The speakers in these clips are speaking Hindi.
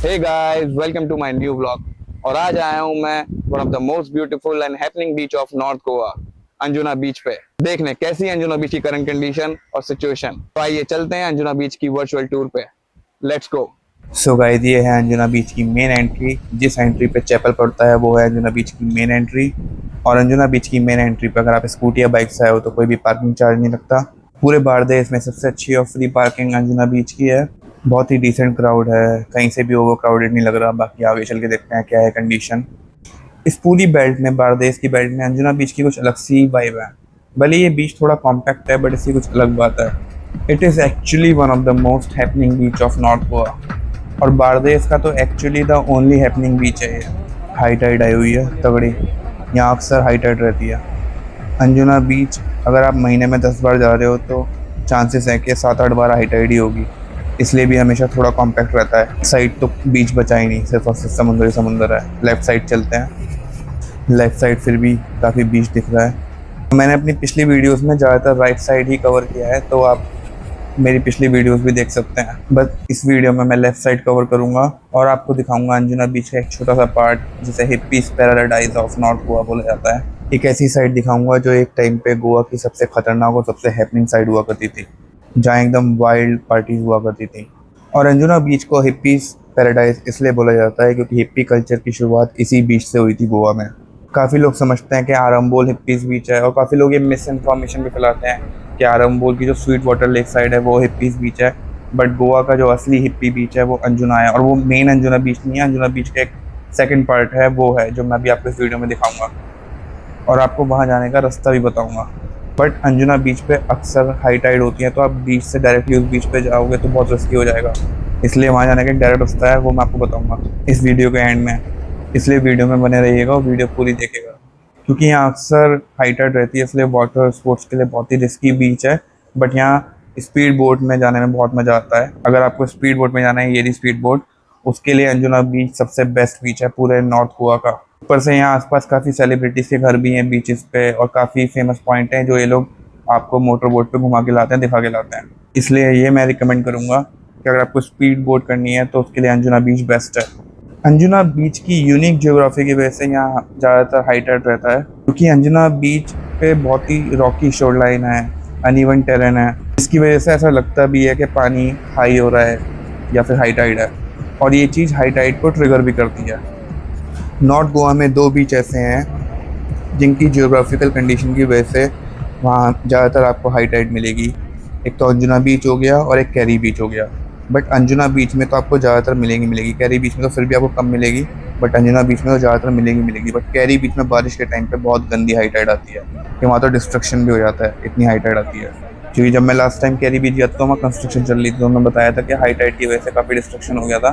Hey guys, welcome to my new vlog. और आज आया हूँ मैं one of the most beautiful and happening beach of north Goa, Anjuna beach पे देखने कैसी है अंजुना बीच की करंट कंडीशन और सिचुएशन। तो आइए चलते हैं अंजुना बीच की वर्चुअल टूर पे। Let's go. सो गाइस, ये है अंजुना बीच की मेन एंट्री। जिस एंट्री पे चैपल पड़ता है वो है अंजुना बीच की मेन एंट्री। और अंजुना बीच की मेन एंट्री पे अगर आप स्कूटी या बाइक से आए हो तो कोई भी पार्किंग चार्ज नहीं लगता। पूरे बारदेश में सबसे अच्छी और फ्री पार्किंग अंजुना बीच की है। बहुत ही डिसेंट क्राउड है, कहीं से भी ओवर क्राउडेड नहीं लग रहा। बाकी आगे चल के देखते हैं क्या है कंडीशन। इस पूरी बेल्ट में, बारदेश की बेल्ट में, अंजुना बीच की कुछ अलग सी वाइब है। भले ये बीच थोड़ा कॉम्पैक्ट है बट इसकी कुछ अलग बात है। It is actually one of the most happening beach of north Goa. और बारदेस का तो एक्चुअली द ओनली हैपनिंग बीच है ये। हाई टाइड आई हुई है तगड़ी, यहाँ अक्सर हाई टाइड रहती है। अंजुना बीच अगर आप महीने में 10 बार जा रहे हो तो चांसेस है कि 7-8 बार हाई टाइड ही होगी। इसलिए भी हमेशा थोड़ा कॉम्पैक्ट रहता है। साइड तो बीच बचा ही नहीं, सिर्फ और सिर्फ समुंदर ही समुंदर है। लेफ्ट साइड चलते हैं। लेफ्ट साइड फिर भी काफ़ी बीच दिख रहा है। मैंने अपनी पिछली वीडियोस में ज़्यादातर राइट साइड ही कवर किया है, तो आप मेरी पिछली वीडियोस भी देख सकते हैं। बस इस वीडियो में मैं लेफ्ट साइड कवर करूंगा और आपको दिखाऊंगा अंजुना बीच का एक छोटा सा पार्ट जिसे hippies paradise of north Goa बोला जाता है। एक ऐसी साइड दिखाऊंगा जो एक टाइम पे गोवा की सबसे खतरनाक और सबसे हैपनिंग साइड हुआ करती थी, जहाँ एकदम वाइल्ड पार्टीज हुआ करती थी। और अंजुना बीच को हिप्पीज पैराडाइज इसलिए बोला जाता है क्योंकि हिप्पी कल्चर की शुरुआत इसी बीच से हुई थी गोवा में। काफ़ी लोग समझते हैं कि आरंबोल हिप्पीज बीच है, और काफ़ी लोग ये मिस इन्फॉर्मेशन भी फैलाते हैं कि आरंबोल की जो स्वीट वाटर लेक साइड है वो हिप्पीज बीच है। बट गोवा का जो असली हिप्पी बीच है वो अंजुना है, और वो मेन अंजुना बीच नहीं है। अंजुना बीच का एक सेकंड पार्ट है, वो है जो मैं अभी आपको इस वीडियो में दिखाऊंगा और आपको वहाँ जाने का रास्ता भी बताऊंगा। बट अंजुना बीच पे अक्सर हाई टाइड होती है, तो आप बीच से डायरेक्टली उस बीच पे जाओगे तो बहुत रिस्की हो जाएगा। इसलिए वहाँ जाने का एक डायरेक्ट रास्ता है, वो मैं आपको बताऊंगा इस वीडियो के एंड में। इसलिए वीडियो में बने रहिएगा और वीडियो पूरी देखिएगा, क्योंकि यहाँ अक्सर हाई टाइड रहती है। इसलिए वाटर स्पोर्ट्स के लिए बहुत ही रिस्की बीच है। बट यहाँ स्पीड बोट में जाने में बहुत मज़ा आता है। अगर आपको स्पीड बोट में जाना है, ये रही स्पीड बोट, उसके लिए अंजुना बीच सबसे बेस्ट बीच है पूरे नॉर्थ गोवा का। ऊपर से यहाँ आसपास काफ़ी सेलिब्रिटीज़ के घर भी हैं बीचेस पे, और काफ़ी फेमस पॉइंट हैं जो ये लोग आपको मोटर बोट पे घुमा के लाते हैं, दिखा के लाते हैं। इसलिए ये मैं रिकमेंड करूँगा कि अगर आपको स्पीड बोट करनी है तो उसके लिए अंजुना बीच बेस्ट है। अंजुना बीच की यूनिक ज्योग्राफी की वजह से यहाँ ज़्यादातर हाई टाइड रहता है, क्योंकि अंजुना बीच पे बहुत ही रॉकी शोर लाइन है, अनइवन टेरेन है। इसकी वजह से ऐसा लगता भी है कि पानी हाई हो रहा है या फिर हाई टाइड है, और ये चीज़ हाई टाइड को ट्रिगर भी करती है। नॉर्थ गोवा में 2 बीच ऐसे हैं जिनकी जियोग्राफिकल कंडीशन की वजह से वहाँ ज़्यादातर आपको हाई टाइड मिलेगी। एक तो अंजुना बीच हो गया और एक कैरी बीच हो गया। बट अंजुना बीच में तो आपको ज़्यादातर मिलेगी। कैरी बीच में तो फिर भी आपको कम मिलेगी, बट अंजुना बीच में तो ज़्यादातर मिलेगी। बट कैरी बीच में बारिश के टाइम पे बहुत गंदी हाई टाइड आती है कि वहाँ तो डिस्ट्रक्शन भी हो जाता है, इतनी हाई टाइड आती है। क्योंकि जब मैं लास्ट टाइम कैरी बीच गया था तो वहाँ कंस्ट्रक्शन चल रही थी, तो मैं बताया था कि हाई टाइड की वजह से काफ़ी डिस्ट्रक्शन हो गया था।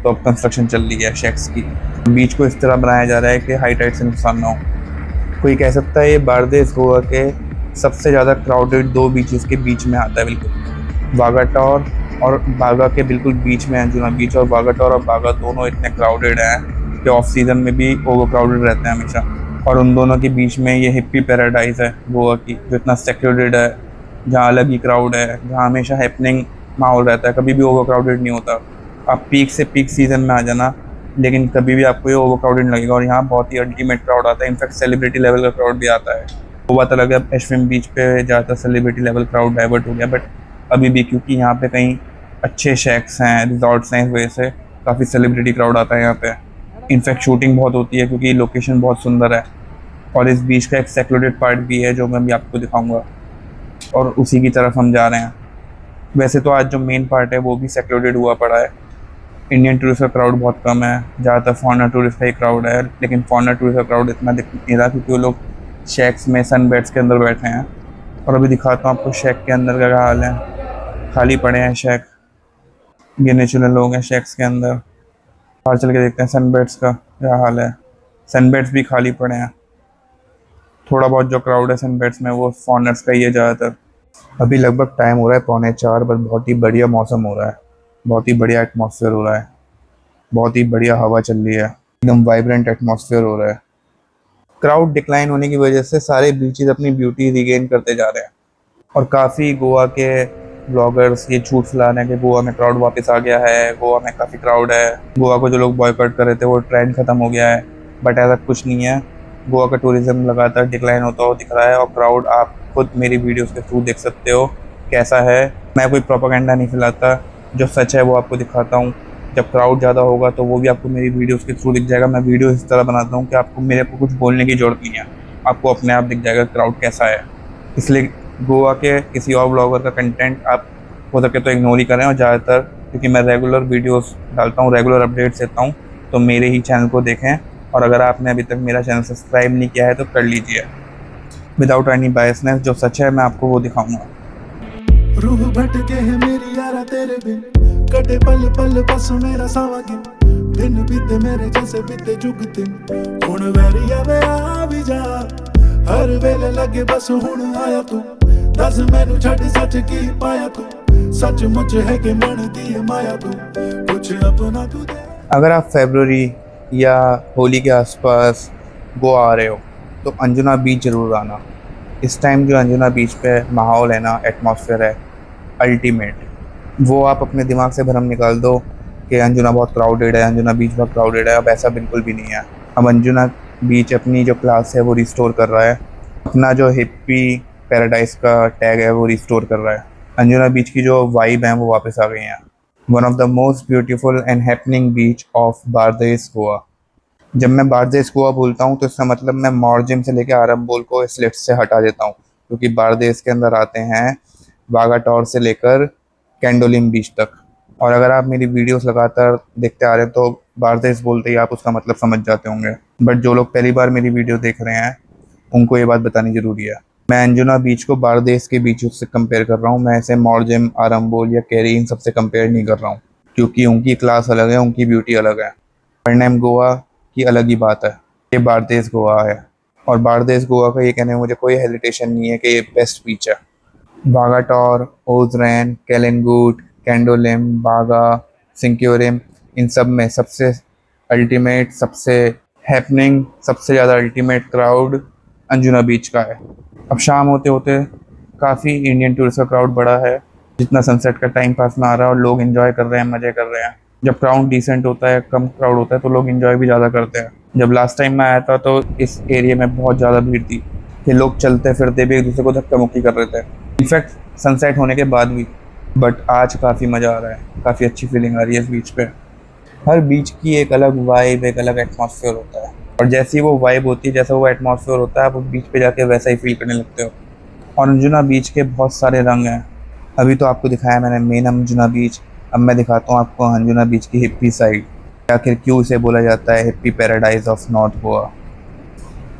तो अब कंस्ट्रक्शन चल रही है शेक्स की। बीच को इस तरह बनाया जा रहा है कि हाई टाइड से नुकसान ना हो। कोई कह सकता है ये बारदेस गोवा के सबसे ज़्यादा क्राउडेड 2 बीचेस के बीच में आता है, बिल्कुल वागाटोर और बागा के बिल्कुल बीच में अंजुना बीच। और वागाटोर और बागा दोनों इतने क्राउडेड हैं कि ऑफ सीजन में भी ओवर क्राउडेड रहते हैं हमेशा। और उन दोनों के बीच में ये हिप्पी पैराडाइज है गोवा की, जो इतना सेक्यूर्ड है, जहाँ अलग ही क्राउड है, जहाँ हमेशा हैपनिंग माहौल रहता है, कभी भी ओवर क्राउडेड नहीं होता। आप पीक से पीक सीजन में आ जाना, लेकिन कभी भी आपको ये ओवर क्राउडेड लगेगा। और यहाँ बहुत ही अल्टीमेट क्राउड आता है, इनफैक्ट सेलिब्रिटी लेवल का क्राउड भी आता है। वो बात अलग है, एशविम बीच पे ज़्यादातर सेलिब्रिटी लेवल क्राउड डाइवर्ट हो गया, बट अभी भी क्योंकि यहाँ पे कहीं अच्छे शेक्स हैं, रिजॉर्ट्स हैं, इस वजह से काफ़ी सेलिब्रिटी क्राउड आता है यहाँ पे। इनफैक्ट शूटिंग बहुत होती है क्योंकि लोकेशन बहुत सुंदर है। और इस बीच का एक सेक्लूडेड पार्ट भी है जो मैं भी आपको दिखाऊंगा, और उसी की तरफ हम जा रहे हैं। वैसे तो आज जो मेन पार्ट है वो भी सेक्लूडेड हुआ पड़ा है। इंडियन टूरिस्ट का क्राउड बहुत कम है, ज़्यादातर फॉरेनर टूरिस्ट का ही क्राउड है। लेकिन फॉरेनर टूरिस्ट का क्राउड इतना दिख नहीं रहा क्योंकि वो लोग शेक्स में, सनबेड्स के अंदर बैठे हैं। और अभी दिखाता हूँ आपको शेक के अंदर का क्या हाल है। खाली पड़े हैं शेक, गिने चुने लोग हैं शेक्स के अंदर। बाहर चल के देखते हैं सनबेड्स का क्या हाल है। सनबेड्स भी खाली पड़े हैं। थोड़ा बहुत जो क्राउड है सनबेड्स में वो फॉरेनर्स का ही है ज़्यादातर। अभी लगभग टाइम हो रहा है 3:45, बस बहुत ही बढ़िया मौसम हो रहा है, बहुत ही बढ़िया एटमॉस्फेयर हो रहा है, बहुत ही बढ़िया हवा चल रही है, एकदम वाइब्रेंट एटमॉस्फेयर हो रहा है। क्राउड डिक्लाइन होने की वजह से सारे बीचेस अपनी ब्यूटी रिगेन करते जा रहे हैं, और काफ़ी गोवा के ब्लॉगर्स ये झूठ फैलाना है कि गोवा में क्राउड वापस आ गया है, गोवा में काफ़ी क्राउड है, गोवा को जो लोग बॉयकॉट कर रहे थे वो ट्रेंड खत्म हो गया है, बट ऐसा कुछ नहीं है। गोवा का टूरिज्म लगातार डिक्लाइन होता हुआ दिख रहा है और क्राउड आप खुद मेरी वीडियोस के थ्रू देख सकते हो कैसा है। मैं कोई प्रोपेगेंडा नहीं फैलाता, जो सच है वो आपको दिखाता हूँ। जब क्राउड ज़्यादा होगा तो वो भी आपको मेरी वीडियोस के थ्रू दिख जाएगा। मैं वीडियो इस तरह बनाता हूँ कि आपको मेरे को कुछ बोलने की ज़रूरत नहीं है, आपको अपने आप दिख जाएगा क्राउड कैसा है। इसलिए गोवा के किसी और ब्लॉगर का कंटेंट आप हो सके तो इग्नोर ही करें, और ज़्यादातर क्योंकि मैं रेगुलर वीडियोस डालता हूँ, रेगुलर अपडेट्स देता हूँ, तो मेरे ही चैनल को देखें। और अगर आपने अभी तक मेरा चैनल सब्सक्राइब नहीं किया है तो कर लीजिए। विदाउट एनी बायसनेस, जो सच है मैं आपको वो दिखाऊंगा। रूह भटके है मेरी यारा तेरे बिन, कटे पल पल बस मेरा सावा दिन बीते मेरे जैसे बीते जुग दिन। हुण वैरिया वे आ भी जा, हर वेले लगे बस हुण आया तू, दस मैनू छड़ सच की पाया तू, सच मुच है कि मन दी माया तू, कुछ अपना तू दे। अगर आप फरवरी या होली के आसपास गोवा आ रहे हो तो अंजुना बीच ज़रूर आना। इस टाइम जो अंजुना बीच पे माहौल है ना, एटमॉस्फेयर है अल्टीमेट। वो आप अपने दिमाग से भ्रम निकाल दो कि अंजुना बहुत क्राउडेड है, अंजुना बीच बहुत क्राउडेड है। अब ऐसा बिल्कुल भी नहीं है। अब अंजुना बीच अपनी जो क्लास है वो रिस्टोर कर रहा है, अपना जो हिप्पी पैराडाइज का टैग है वो रिस्टोर कर रहा है। अंजुना बीच की जो वाइब है वो वापस आ गई हैं। One of the most beautiful and happening beach of Bardez Goa. जब मैं बारदेस गोवा बोलता हूँ तो इसका मतलब मैं मॉर्जिम से लेकर आरंबोल को इस लिस्ट से हटा देता हूँ, क्योंकि बारदेस के अंदर आते हैं वागाटोर से लेकर कैंडोलिम बीच तक। और अगर आप मेरी वीडियोस लगातार देखते आ रहे हैं तो बारदेस बोलते ही आप उसका मतलब समझ जाते होंगे, बट जो लोग पहली बार मेरी वीडियो देख रहे हैं उनको ये बात बतानी ज़रूरी है। मैं अंजुना बीच को बारदेस के बीच से कंपेयर कर रहा हूँ। मैं ऐसे मॉर्जिम, आरंबोल या कैरी इन सबसे कंपेयर नहीं कर रहा हूँ, क्योंकि उनकी क्लास अलग है, उनकी ब्यूटी अलग है। परनेम गोवा की अलग ही बात है, ये बारदेस गोवा है। और बारदेस गोवा का ये कहने में मुझे कोई हेजिटेशन नहीं है कि ये बेस्ट बीच है। वागाटोर, ओजरैन, कैलनगूट, कैंडोलिम, बागा, सिंक्योरिम, इन सब में सबसे अल्टीमेट, सबसे हैपनिंग, सबसे ज़्यादा अल्टीमेट क्राउड अंजुना बीच का है। अब शाम होते होते काफ़ी इंडियन टूरिस्ट का क्राउड बढ़ा है, जितना सनसेट का टाइम पास में आ रहा है और लोग एंजॉय कर रहे हैं, मज़े कर रहे हैं। जब क्राउड डिसेंट होता है, कम क्राउड होता है, तो लोग एंजॉय भी ज़्यादा करते हैं। जब लास्ट टाइम मैं आया था तो इस एरिया में बहुत ज़्यादा भीड़ थी कि लोग चलते फिरते भी एक दूसरे को धक्का मुक्की कर रहे थे, इनफैक्ट सनसेट होने के बाद भी। बट आज काफ़ी मज़ा आ रहा है, काफ़ी अच्छी फीलिंग आ रही है इस बीच पे। हर बीच की एक अलग वाइब, एक अलग एटमॉस्फेयर होता है, और जैसी वो वाइब होती है, जैसा वो एटमॉस्फेयर होता है, आप उस बीच पे जाके वैसा ही फील करने लगते हो। और अंजुना बीच के बहुत सारे रंग हैं। अभी तो आपको दिखाया मैंने मेन अंजुना बीच, अब मैं दिखाता हूँ आपको अंजुना बीच की हिप्पी साइड। आखिर क्यों इसे बोला जाता है hippie paradise of north Goa.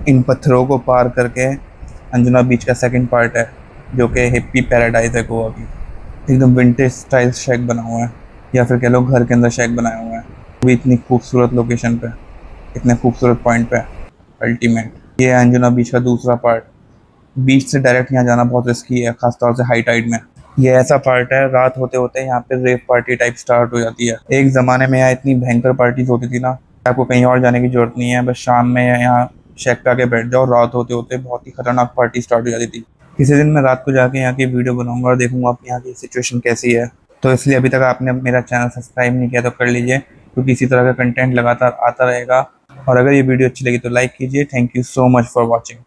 इन पत्थरों को पार करके अंजुना बीच का सेकंड पार्ट है, जो कि हिप्पी पैराडाइज है गोवा की। एकदम विंटेज स्टाइल शेक बना हुआ है, या फिर कह लो घर के अंदर शेक बनाया हुआ है, वो भी इतनी खूबसूरत लोकेशन पे, इतने खूबसूरत पॉइंट पे, अल्टीमेट। ये है अंजुना बीच का दूसरा पार्ट। बीच से डायरेक्ट यहाँ जाना बहुत रिस्की है, खासतौर से हाई टाइड में। ये ऐसा पार्ट है, रात होते होते यहाँ पे रेव पार्टी टाइप स्टार्ट हो जाती है। एक ज़माने में यहाँ इतनी भयंकर पार्टीज होती थी ना, आपको कहीं और जाने की जरूरत नहीं है, बस शाम में यहाँ शेक पे आके बैठ जाओ, रात होते होते बहुत ही खतरनाक पार्टी स्टार्ट हो जाती थी। किसी दिन मैं रात को जाके यहाँ की वीडियो बनाऊंगा और देखूंगा आप यहाँ की सिचुएशन कैसी है। तो इसलिए अभी तक आपने मेरा चैनल सब्सक्राइब नहीं किया तो कर लीजिए, क्योंकि इसी तरह का कंटेंट लगातार आता रहेगा। और अगर ये वीडियो अच्छी लगी तो लाइक कीजिए। Thank you so much for watching.